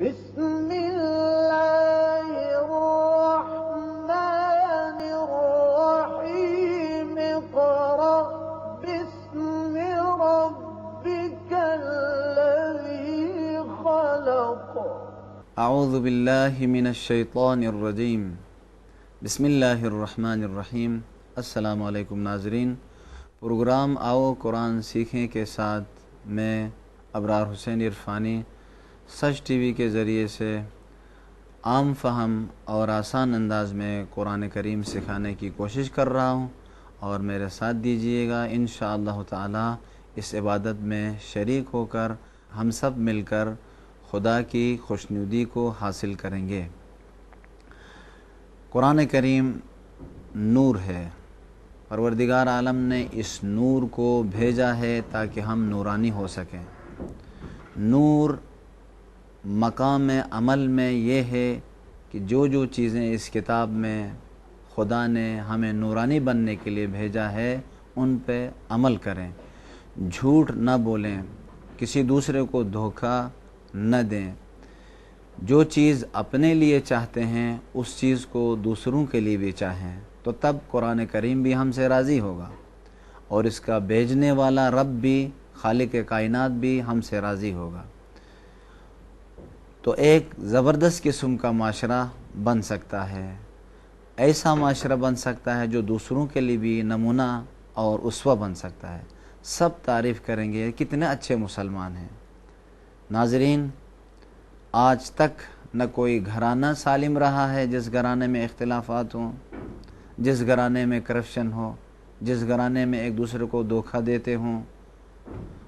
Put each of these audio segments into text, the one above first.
بسم اللہ الرحمن الرحیم اقرأ باسم ربک الذی خلق اعوذ باللہ من الشیطان الرجیم بسم اللہ الرحمن الرحیم۔ السلام علیکم ناظرین، پروگرام آؤ قرآن سیکھیں کے ساتھ میں ابرار حسین عرفانی s.a.w کے ذریعے سے عام فہم اور آسان انداز میں قرآن کریم سکھانے کی کوشش کر رہا ہوں، اور میرے ساتھ دیجیے گا انشاءاللہ تعالی اس عبادت میں شریک ہو کر ہم سب مل کر خدا کی خوشنودی کو حاصل کریں گے۔ قرآن کریم نور ہے، پروردگار عالم نے اس نور کو بھیجا ہے تاکہ ہم نورانی ہو سکیں۔ نور مقام عمل میں یہ ہے کہ جو چیزیں اس کتاب میں خدا نے ہمیں نورانی بننے کے لیے بھیجا ہے ان پہ عمل کریں، جھوٹ نہ بولیں، کسی دوسرے کو دھوکہ نہ دیں، جو چیز اپنے لیے چاہتے ہیں اس چیز کو دوسروں کے لیے بھی چاہیں، تو تب قرآن کریم بھی ہم سے راضی ہوگا، اور اس کا بھیجنے والا رب بھی، خالق کائنات بھی ہم سے راضی ہوگا۔ تو ایک زبردست قسم کا معاشرہ بن سکتا ہے، ایسا معاشرہ بن سکتا ہے جو دوسروں کے لیے بھی نمونہ اور اسوہ بن سکتا ہے۔ سب تعریف کریں گے کتنے اچھے مسلمان ہیں۔ ناظرین، آج تک نہ کوئی گھرانہ سالم رہا ہے جس گھرانے میں اختلافات ہوں، جس گھرانے میں کرپشن ہو، جس گھرانے میں ایک دوسرے کو دھوکہ دیتے ہوں،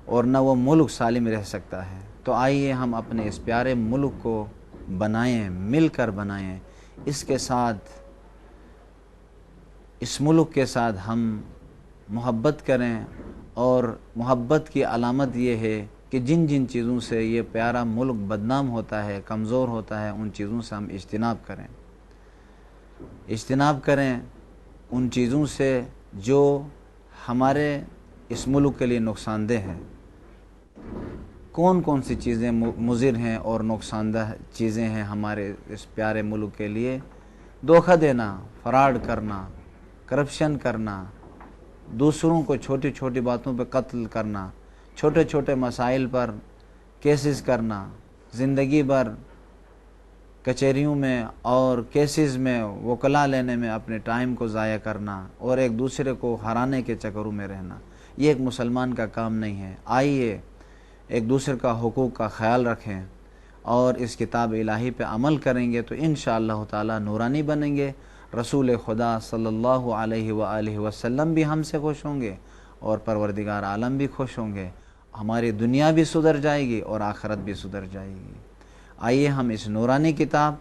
اور نہ وہ ملک سالم رہ سکتا ہے۔ تو آئیے ہم اپنے اس پیارے ملک کو بنائیں، مل کر بنائیں، اس کے ساتھ، اس ملک کے ساتھ ہم محبت کریں، اور محبت کی علامت یہ ہے کہ جن چیزوں سے یہ پیارا ملک بدنام ہوتا ہے، کمزور ہوتا ہے، ان چیزوں سے ہم اجتناب کریں ان چیزوں سے جو ہمارے اس ملک کے لیے نقصان دہ ہیں۔ کون سی چیزیں مضر ہیں اور نقصان دہ چیزیں ہیں ہمارے اس پیارے ملک کے لیے؟ دھوکہ دینا، فراڈ کرنا، کرپشن کرنا، دوسروں کو چھوٹی چھوٹی باتوں پہ قتل کرنا، چھوٹے چھوٹے مسائل پر کیسز کرنا، زندگی بھر کچہریوں میں اور کیسز میں وکلا لینے میں اپنے ٹائم کو ضائع کرنا، اور ایک دوسرے کو ہرانے کے چکروں میں رہنا، یہ ایک مسلمان کا کام نہیں ہے۔ آئیے ایک دوسرے کا حقوق کا خیال رکھیں، اور اس کتاب الہی پہ عمل کریں گے تو انشاءاللہ تعالی نورانی بنیں گے۔ رسول خدا صلی اللہ علیہ وآلہ وسلم بھی ہم سے خوش ہوں گے، اور پروردگار عالم بھی خوش ہوں گے، ہماری دنیا بھی سدھر جائے گی اور آخرت بھی سدھر جائے گی۔ آئیے ہم اس نورانی کتاب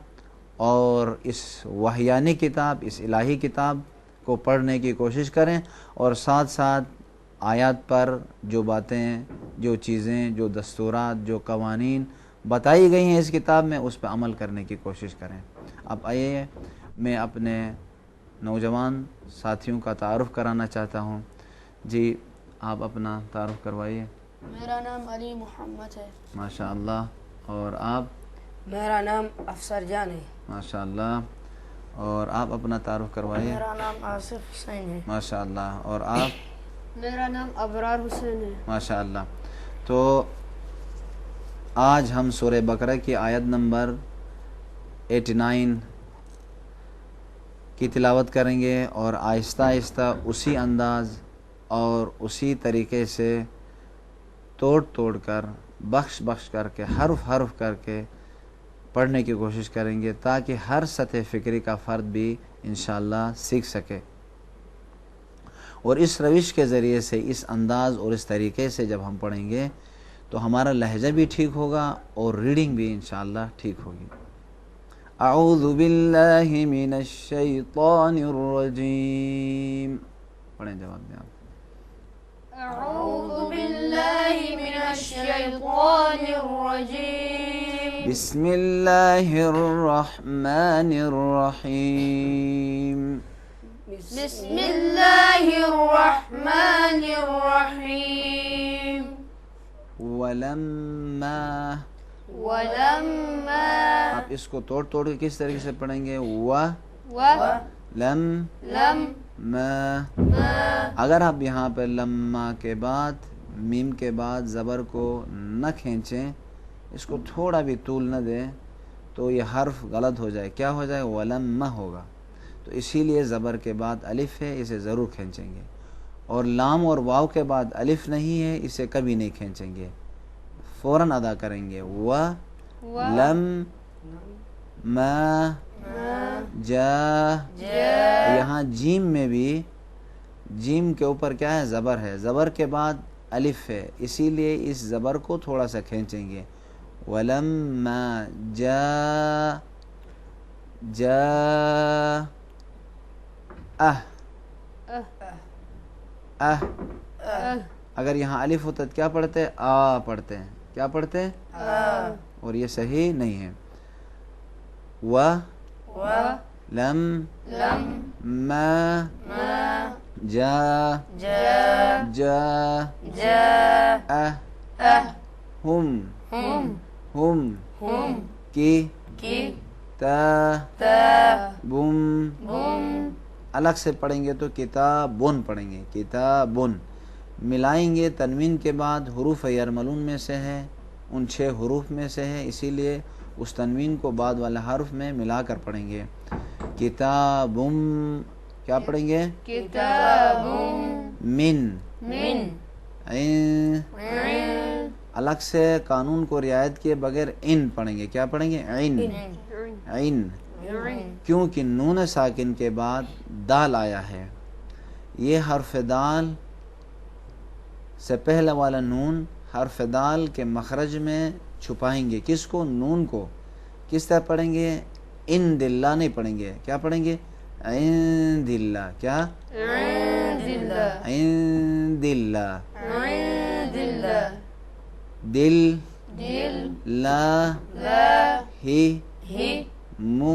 اور اس وحیانی کتاب، اس الہی کتاب کو پڑھنے کی کوشش کریں، اور ساتھ ساتھ آیات پر جو باتیں، جو چیزیں، جو دستورات، جو قوانین بتائی گئی ہیں اس کتاب میں، اس پہ عمل کرنے کی کوشش کریں۔ اب آئیے میں اپنے نوجوان ساتھیوں کا تعارف کرانا چاہتا ہوں۔ جی، آپ اپنا تعارف کروائیے۔ میرا نام علی محمد ہے۔ ماشاءاللہ۔ اور آپ؟ میرا نام افسر جان ہے۔ ماشاءاللہ۔ اور آپ اپنا تعارف کروائیے۔ میرا نام آصف حسین ہے۔ ماشاءاللہ۔ اور آپ؟ میرا نام ابرار حسین ہے۔ ماشاءاللہ۔ تو آج ہم سورہ بقرہ کی آیت نمبر 89 کی تلاوت کریں گے، اور آہستہ آہستہ اسی انداز اور اسی طریقے سے توڑ کر، بخش کر کے، حرف کر کے پڑھنے کی کوشش کریں گے، تاکہ ہر سطح فکری کا فرد بھی انشاءاللہ سیکھ سکے۔ اور اس روش کے ذریعے سے، اس انداز اور اس طریقے سے جب ہم پڑھیں گے تو ہمارا لہجہ بھی ٹھیک ہوگا اور ریڈنگ بھی انشاءاللہ ٹھیک ہوگی۔ اعوذ باللہ من الشیطان الرجیم۔ پڑھیں، جواب دیں آپ۔ اعوذ باللہ من الشیطان الرجیم۔ بسم اللہ الرحمن الرحیم۔ بسم اللہ الرحمن الرحیم۔ ولما ولما اس کو توڑ توڑ کے کس طریقے سے پڑھیں گے؟ و لم ما. اگر آپ یہاں پہ لما کے بعد میم کے بعد زبر کو نہ کھینچیں، اس کو تھوڑا بھی طول نہ دیں، تو یہ حرف غلط ہو جائے. کیا ہو جائے؟ ولما ہوگا. تو اسی لیے زبر کے بعد الف ہے، اسے ضرور کھینچیں گے. اور لام اور واو کے بعد الف نہیں ہے، اسے کبھی نہیں کھینچیں گے، فوراً ادا کریں گے. و لم ما جا. یہاں جیم میں بھی جیم کے اوپر کیا ہے؟ زبر ہے. زبر کے بعد الف ہے، اسی لیے اس زبر کو تھوڑا سا کھینچیں گے. ولما جا جا اگر یہاں الف ہوتا تو کیا پڑھتے؟ آ پڑھتے ہیں. کیا پڑھتے؟ اور یہ صحیح نہیں ہے. و لم ما جا جا ہم کی تا بم. الگ سے پڑھیں گے تو کتابن پڑھیں گے، کتابن. ملائیں گے تنوین کے بعد، حروف یرملون میں سے ہے، ان 6 حروف میں سے ہے، اسی لیے اس تنوین کو بعد والے حرف میں ملا کر پڑھیں گے. کتابم. کیا پڑھیں گے؟ کتابم من عین. الگ سے قانون کو رعایت کیے بغیر ان پڑھیں گے. کیا پڑھیں گے؟ عین عین. کیونکہ نون ساکن کے بعد دال آیا ہے. یہ حرف دال سے پہلے والا نون حرف دال کے مخرج میں چھپائیں گے. کس کو؟ نون کو. کس طرح پڑھیں گے؟ ان دلہ نہیں پڑھیں گے. کیا پڑھیں گے؟ عین دلہ. کیا؟ عین دلہ. دل لا ہی مو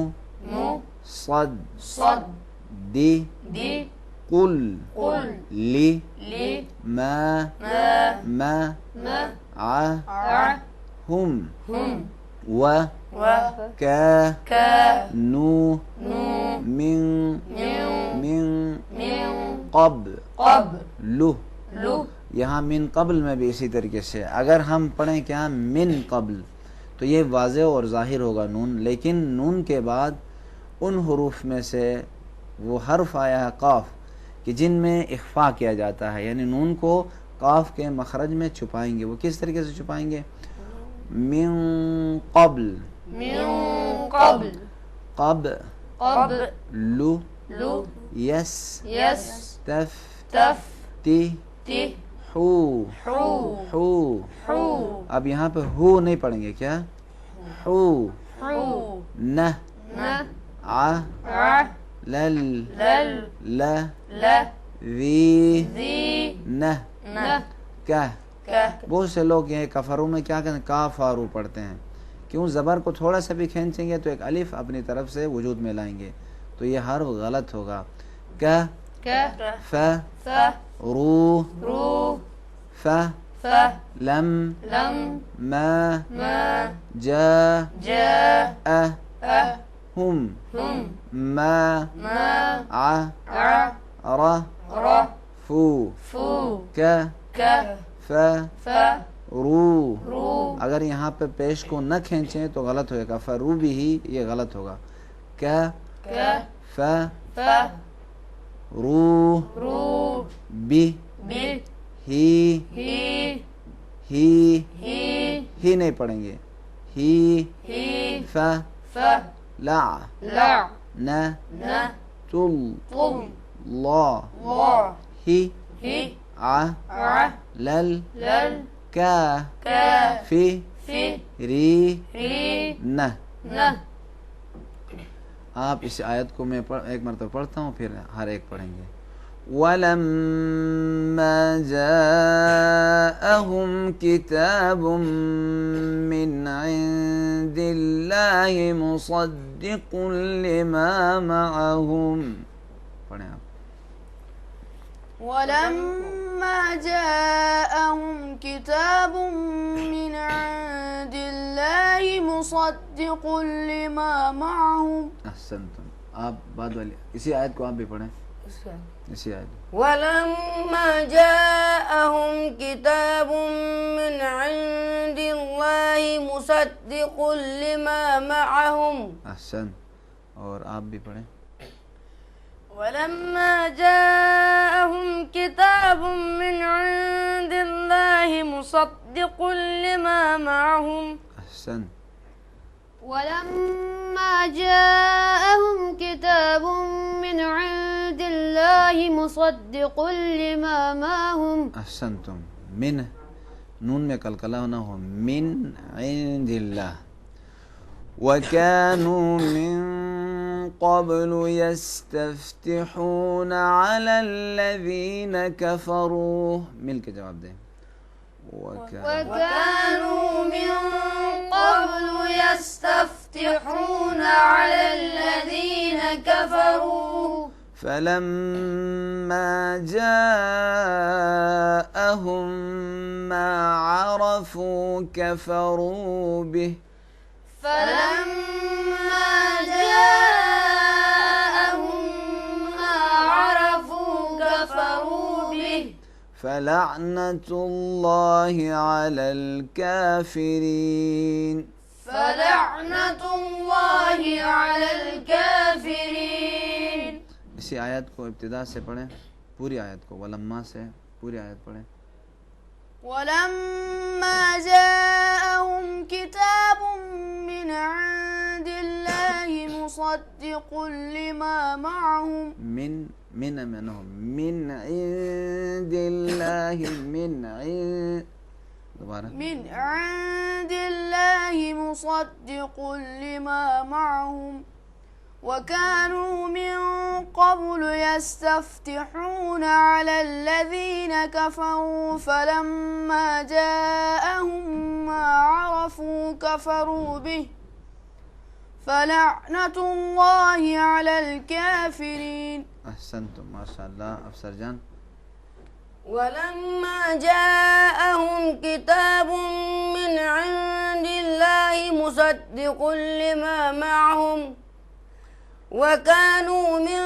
صد دی قل لی ما ہم و نو من قبل. یہاں من قبل میں بھی اسی طریقے سے اگر ہم پڑھیں کیا؟ من قبل، تو یہ واضح اور ظاہر ہوگا نون. لیکن نون کے بعد ان حروف میں سے وہ حرف آیا ہے قاف کہ جن میں اخفا کیا جاتا ہے، یعنی نون کو قاف کے مخرج میں چھپائیں گے. وہ کس طریقے سے چھپائیں گے؟ من قبل قبل یس تفتی حو. اب یہاں پہ ہو نہیں پڑھیں گے. کیا؟ حو. نہ لل وی نہ کہہ. بہت سے لوگ یہ کفروں میں کیا کہتے ہیں؟ کافارو پڑھتے ہیں. کیوں؟ زبر کو تھوڑا سا بھی کھینچیں گے تو ایک الف اپنی طرف سے وجود میں لائیں گے، تو یہ حرف غلط ہوگا. ف رو ف لم ما جا ہم ما فو ف رو. اگر یہاں پہ پیش کو نہ کھینچیں تو غلط ہوگا. فرو بھی ہی یہ غلط ہوگا. ف رو بی ہی نہیں پڑھیں گے. ہی ف لا نہ تل لا ہی لل فی ری نہ. آپ اس آیت کو میں ایک مرتبہ پڑھتا ہوں، پھر ہر ایک پڑھیں گے. وَلَمَّا جَاءَهُمْ كِتَابٌ مِّنْ عِندِ اللَّهِ مُصَدِّقٌ لِمَا مَعَهُمْ. پڑھیں آپ. وَلَمَّا جَاءَهُمْ كِتَابٌ مِّنْ عِندِ اللَّهِ الله مصدق لما معهم. احسنتم. آپ بعد والی اسی آیت کو آپ بھی پڑھیں. اسی آیت. ولما جاءهم كتاب من عند الله مصدق لما معهم. احسن. اور آپ بھی پڑھیں. ولما جاءهم كتاب من عند الله مصدق لما معهم. احسن. ولما جاءهم كتاب من عند الله مصدق لما معهم. احسنتم. من نون میں قلقلہ ہونا ہو. من عند اللہ. وكانوا من قبل يستفتحون على الذين كفروا. مل کے جواب دیں. وكانوا من قبل يستفتحون على الذين كفروا فلما جاءهم ما عرفوا كفروا به. فلما جاءهم ما عرفوا كفروا به فلعنة الله على الكافرين. فلعنة الله على الكافرين. اسی آیت کو ابتدا سے پڑھیں. پوری آیت کو. ولما سے پوری آیت پڑھیں. ولما جاءهم كتاب من عند الله مصدق لما معهم. من عند الله من عند دوبارہ من عند الله مصدق لما معهم وكانوا من قبل يستفتحون على الذين كفروا فلما جاءهم ما عرفوا كفروا به فلعنة الله على الكافرين. احسنتم. ماشاء اللہ. افسر جان. ولما جاءهم كتاب من عند الله مصدق لما معهم وكانوا من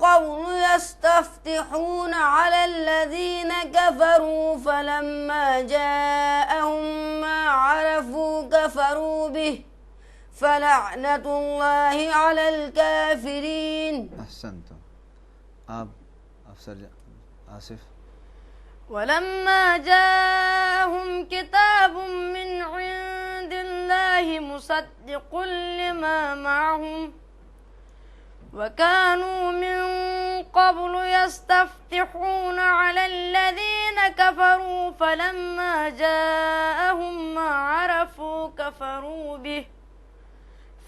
قبل يستفتحون على الذين كفروا فلما جاءهم ما عرفوا كفروا به فلعنة الله على الكافرين. احسنتم. آپ افسر آصف. ولما جاءهم كتاب من عند الله مصدق لما معهم وكانوا من قبل يستفتحون على الذين كفروا فلما جاءهم ما عرفوا كفروا به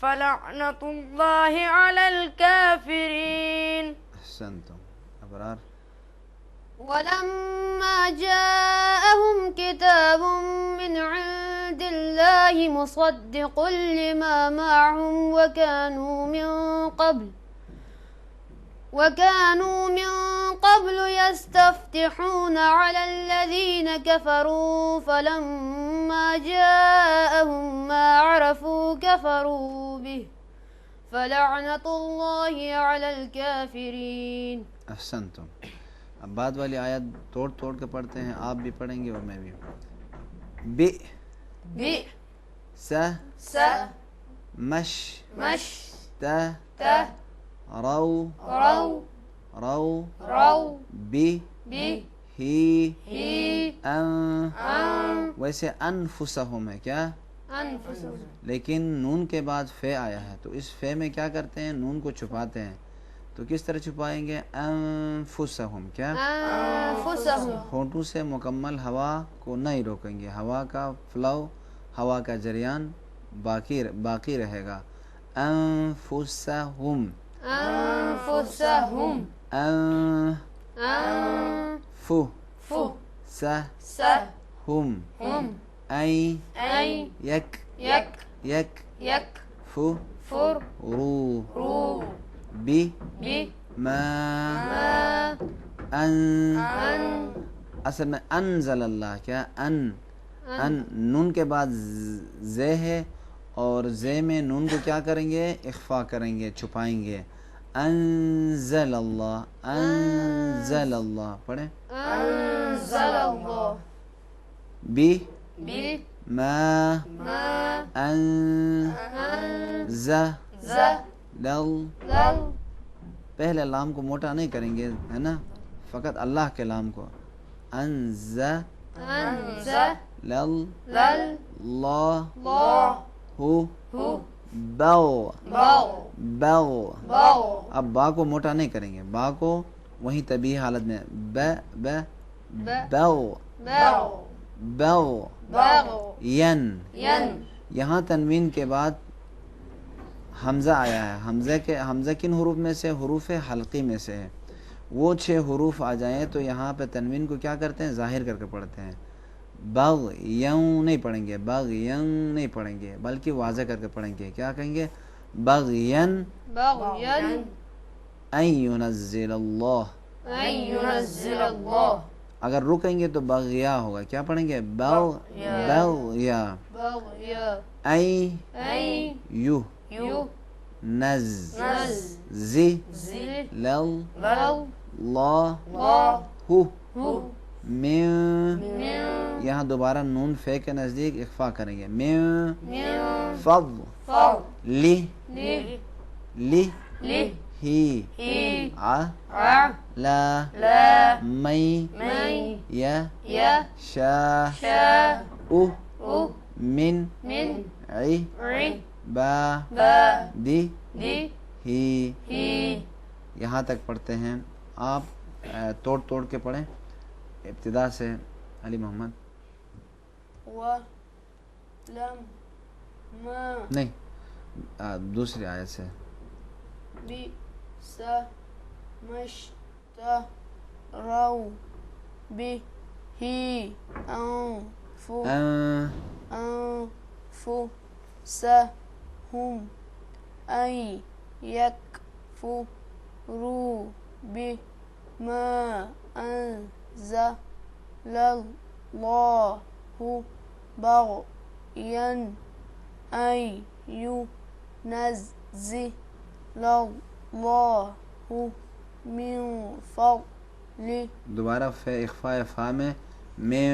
فلعنة الله على الكافرين. احسنتم. ابرار. ولما جاءهم كتاب من عند الله مصدق لما معهم وكانوا من قبل يستفتحون على الذين كفروا فلما جاءهم ما عرفوا كفروا به فلعنة الله على الكافرين. احسنتم. اب بعد والی آیت توڑ توڑ کے پڑھتے ہیں. آپ بھی پڑھیں گے اور میں بھی. بی س مش تا رو بی ہی ان. ویسے انفسہم ہے کیا؟ لیکن نون کے بعد فے آیا ہے تو اس فے میں کیا کرتے ہیں؟ نون کو چھپاتے ہیں. تو کس طرح چھپائیں گے؟ انفسہم. کیا؟ انفسہم. ہونٹوں سے مکمل ہوا کو نہیں روکیں گے. ہوا کا فلو، ہوا کا جریان باقی رہے گا. انفسہم. انفسہم. انفسہم. این یک فر رو بی ما ان. اصل میں انزل اللہ. کیا؟ ان ان نون کے بعد زے ہے اور زے میں نون کو کیا کریں گے؟ اخفا کریں گے، چھپائیں گے. انزل اللہ، انزل اللہ پڑھیں. انزل اللہ بی بی ما ما انزل لل پہلے لام کو موٹا نہیں کریں گے، ہے نا، فقط اللہ کے لام کو. انزل انزل اللہ اللہ ہو ہو بو باو بو. باو اب با کو موٹا نہیں کریں گے، با کو وہیں طبیعی حالت میں ب ب بو باو بو. باو ین ین یہاں تنوین کے بعد حمزہ آیا ہے. حمزہ کن حروف میں سے؟ حروف حلقی میں سے ہے. وہ 6 حروف آ جائیں تو یہاں پہ تنوین کو کیا کرتے ہیں؟ ظاہر کر کے پڑھتے ہیں. بغ یوں نہیں پڑھیں گے، بغ ین نہیں پڑھیں گے، بلکہ واضح کر کے پڑھیں گے. کیا کہیں گے؟ بغین بغین ان ینزل اللہ. ان ينزل اللہ اگر رکیں گے تو بغیا ہوگا. کیا پڑھیں گے؟ بغیا بغیا این این یو یو نز زی لل لل اللہ لا ہو ہو من. من یہاں دوبارہ نون فے کے نزدیک اخفا کریں گے. من من فض فض لی لی لی لی ہی ہی ع ع لا لا می می یا یا شا شا او او من من عی عی با با دی دی ہی. ہی یہاں تک پڑھتے ہیں. آپ توڑ کے پڑھیں ابتدا سے. علی محمد و لم ما نہیں، دوسری آیت سے. بی سا مشتا رو بی ہی انفو انفو سا ہم این یکفو رو بی ما انزل اللہ بغین ان ينزل اللہ من فضل دوبارہ فے اخفاء فا میں من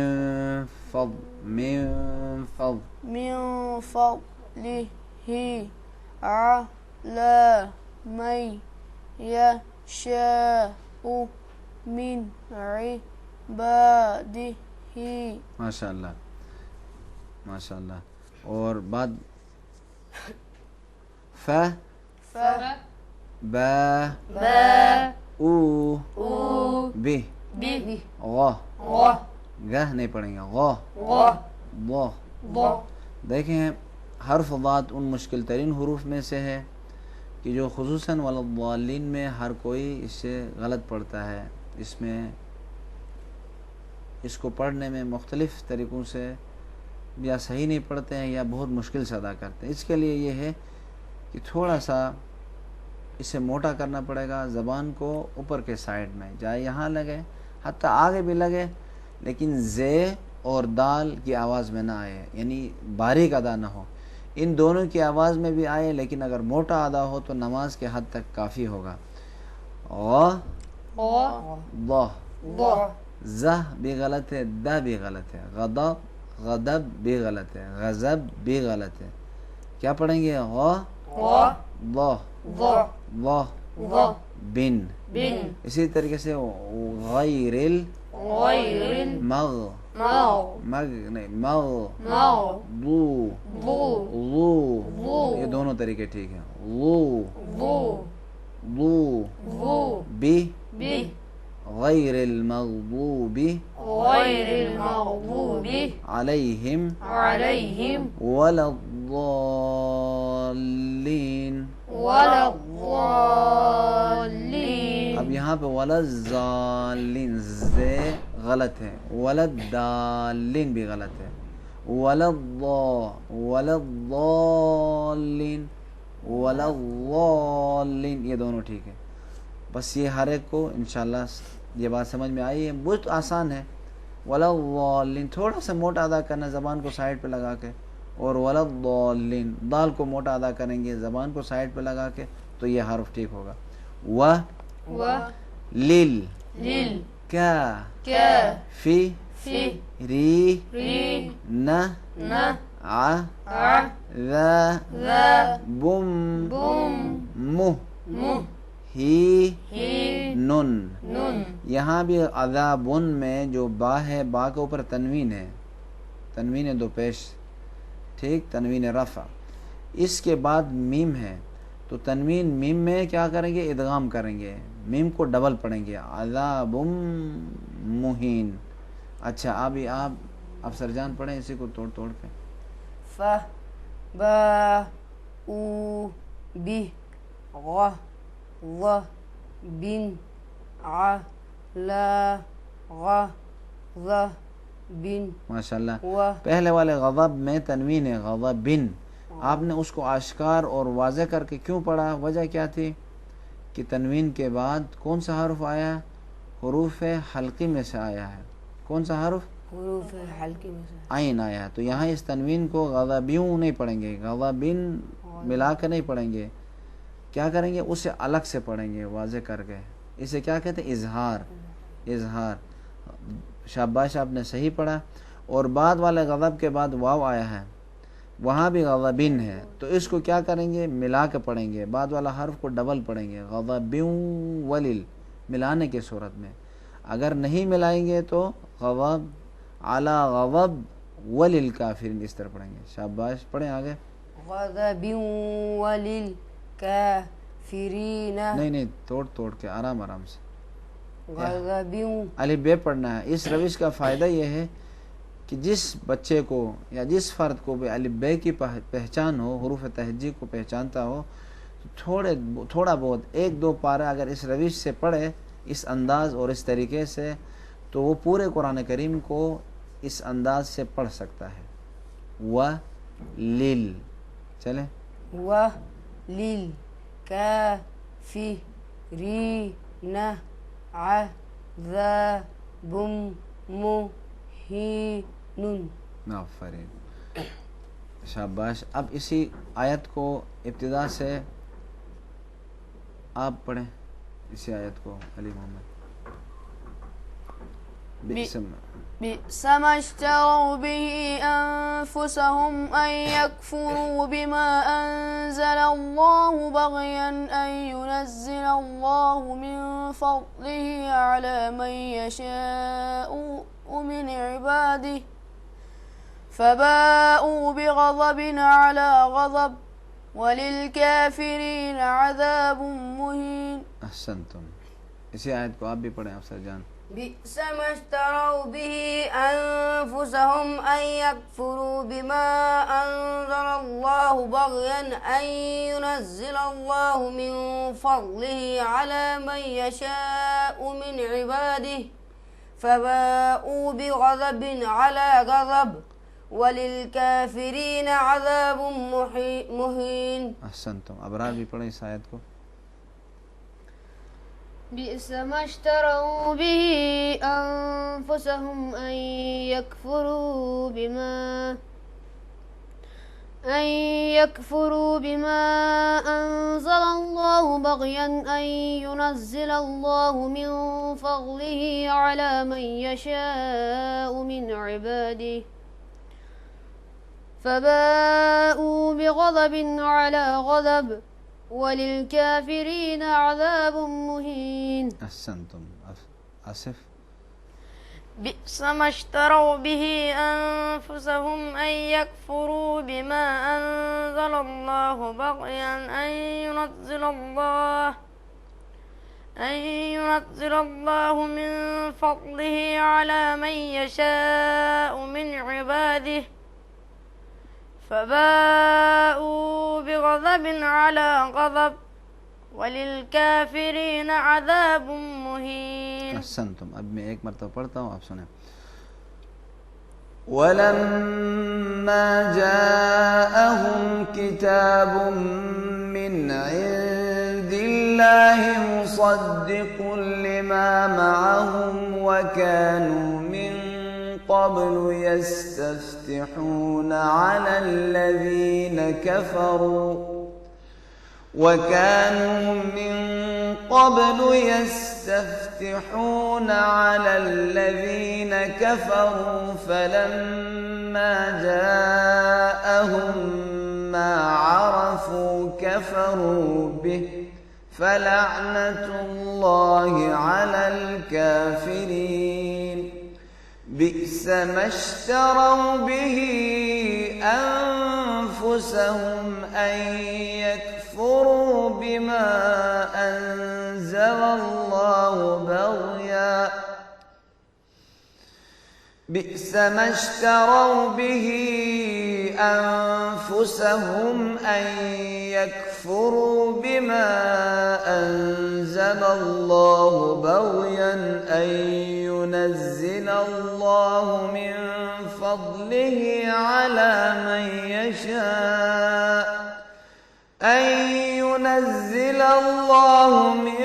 فضل من فضل من فضله على من يشاء من عباده. ماشاء اللہ ماشاء اللہ. اور بعد ف ف با با او او بی بی غ غ گہ نہیں پڑھیں گے، غ غ ض. ض. دیکھیں حرف ضاد ان مشکل ترین حروف میں سے ہے کہ جو خصوصاً والضالین میں ہر کوئی اس سے غلط پڑھتا ہے. اس میں اس کو پڑھنے میں مختلف طریقوں سے یا صحیح نہیں پڑھتے ہیں یا بہت مشکل سے ادا کرتے ہیں. اس کے لیے یہ ہے کہ تھوڑا سا اسے موٹا کرنا پڑے گا. زبان کو اوپر کے سائڈ میں جائے یہاں لگے، حتیٰ آگے بھی لگے، لیکن زے اور دال کی آواز میں نہ آئے، یعنی باریک ادا نہ ہو. ان دونوں کی آواز میں بھی آئے، لیکن اگر موٹا ادا ہو تو نماز کے حد تک کافی ہوگا. غ ض ز بھی غلط ہے، د بھی غلط ہے. غضب بھی غلط ہے، غضب بھی غلط ہے. کیا پڑھیں گے؟ غ ض ض بن. اسی طریقے سے غیر المغ یہ دونوں طریقے ٹھیک ہیں. بی غیر المغضوب علیہم ولا الضالین. اب یہاں پہ ولا الضالین زے غلط ہے، ولا الضالین بھی غلط ہے. ولا الضالین یہ دونوں ٹھیک ہے. بس یہ ہر ایک کو انشاءاللہ یہ بات سمجھ میں آئی ہے. بہت آسان ہے، ولا الضالین، تھوڑا سا موٹا ادا کرنا زبان کو سائڈ پہ لگا کے، اور ولا الضالین دال کو موٹا ادا کریں گے زبان کو سائڈ پہ لگا کے، تو یہ حرف ٹھیک ہوگا. و لیل لیل کیا فی ری نہ بم مہ ہی نن. یہاں بھی عذابن میں جو با ہے، با کے اوپر تنوین ہے، تنوین دو پیش، ٹھیک، تنوین رفع. اس کے بعد میم ہے، تو تنوین میم میں کیا کریں گے؟ ادغام کریں گے، میم کو ڈبل پڑھیں گے، عذاب مہین. اچھا ابھی آپ افسر جان پڑھیں اسی کو توڑ کے. ف با او بی غ ظ بن ع لا غ ظ بن. ماشاءاللہ. پہلے والے غضب میں تنوین ہے، غضبن، آپ نے اس کو آشکار اور واضح کر کے کیوں پڑھا؟ وجہ کیا تھی کہ تنوین کے بعد کون سا حرف آیا؟ حروف حلقی میں سے آیا ہے. کون سا حرف؟ حروف حلقی میں سے عین آیا ہے. تو یہاں اس تنوین کو غضبیوں نہیں پڑھیں گے، غضبن ملا کے نہیں پڑھیں گے. کیا کریں گے؟ اسے الگ سے پڑھیں گے واضح کر کے. اسے کیا کہتے ہیں؟ اظہار. اظہار. شاباش، آپ نے صحیح پڑھا. اور بعد والے غضب کے بعد واو آیا ہے، وہاں بھی غضبن ہے، تو اس کو کیا کریں گے؟ ملا کے پڑھیں گے، بعد والا حرف کو ڈبل پڑھیں گے، غضبیوں ولیل، ملانے کی صورت میں. اگر نہیں ملائیں گے تو غضب علی غضب وللکافرین اس طرح پڑھیں گے. شاباش، پڑھیں آگے. غضب ولل کافرین. نہیں توڑ کے آرام سے. غضب الف بے پڑھنا ہے. اس روش کا فائدہ یہ ہے کہ جس بچے کو یا جس فرد کو بھی الف بے کی پہچان ہو، حروف تہجی کو پہچانتا ہو، تھوڑا بہت ایک دو پارے اگر اس روش سے پڑھے، اس انداز اور اس طریقے سے، تو وہ پورے قرآن کریم کو اس انداز سے پڑھ سکتا ہے. و لیل، چلیں. و لیل کافرین عذاب مہین. آفرین، شاباش. اب اسی آیت کو ابتدا سے آپ پڑھیں، اسی آیت کو علی محمد. بئس ما اشتروا به أنفسهم أن يكفروا بما أنزل الله بغيا أن ينزل الله من فضله على من يشاء من عباده فباءوا بغضب على غضب وللكافرين عذاب مهين. احسنتم. اسی آیت کو آپ بھی پڑھیں افسر جان. بئس ما اشتروا به أنفسهم أن يكفروا بما أنزل الله بغيا أن ينزل الله من فضله على من يشاء من عباده فباءوا بغضب على غضب وللكافرين عذاب مهين. احسنتم. ابرار بھی پڑھیں اس آیت کو. بئس ما اشتروا به أنفسهم أن يكفروا بما أنزل الله بغيا أن ينزل الله من فضله على من يشاء من عباده فباءوا بغضب على غضب وللكافرين عذاب مهين. احسنتم. آصف. بئس ما اشتروا به أنفسهم أن يكفروا بما أنزل الله بغيا أن ينزل الله من فضله على من يشاء من عباده فباءوا بغضب على غضب وللكافرين عذاب مهين. احسنتم. اب میں ایک مرتبہ پڑھتا ہوں، آپ سنیں. وَلَمَّا جَاءَهُمْ كِتَابٌ مِّنْ عِندِ اللَّهِ مُصَدِّقٌ لِمَا مَعَهُمْ وَكَانُوا مِن قبل يستفتحون على الذين كفروا وكانوا من قبل يستفتحون على الذين كفروا فلما جاءهم ما عرفوا كفروا به فلعنة الله على الكافرين بئس ما اشتروا به أنفسهم أن يكفروا بما أنزل الله بغيا بئس ما اشتروا به أنفسهم أن يكفروا بما أنزل الله بغيا أن ينزل الله من فضله على من يشاء أن ينزل الله من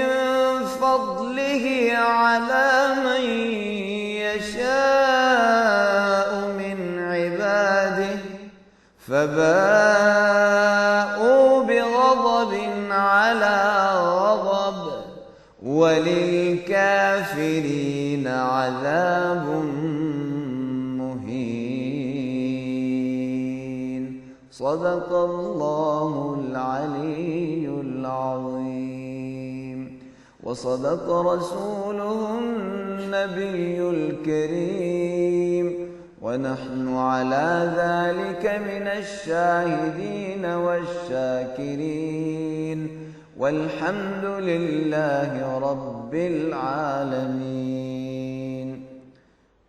فضله على من يشاء من عباده فباءوا بغضب على غضب وللكافرين عذاب مهين صدق الله العلي العظيم وصدق رسوله النبي الكريم ونحن على ذلك من الشاهدين والشاكرين والحمد لله رب العالمين۔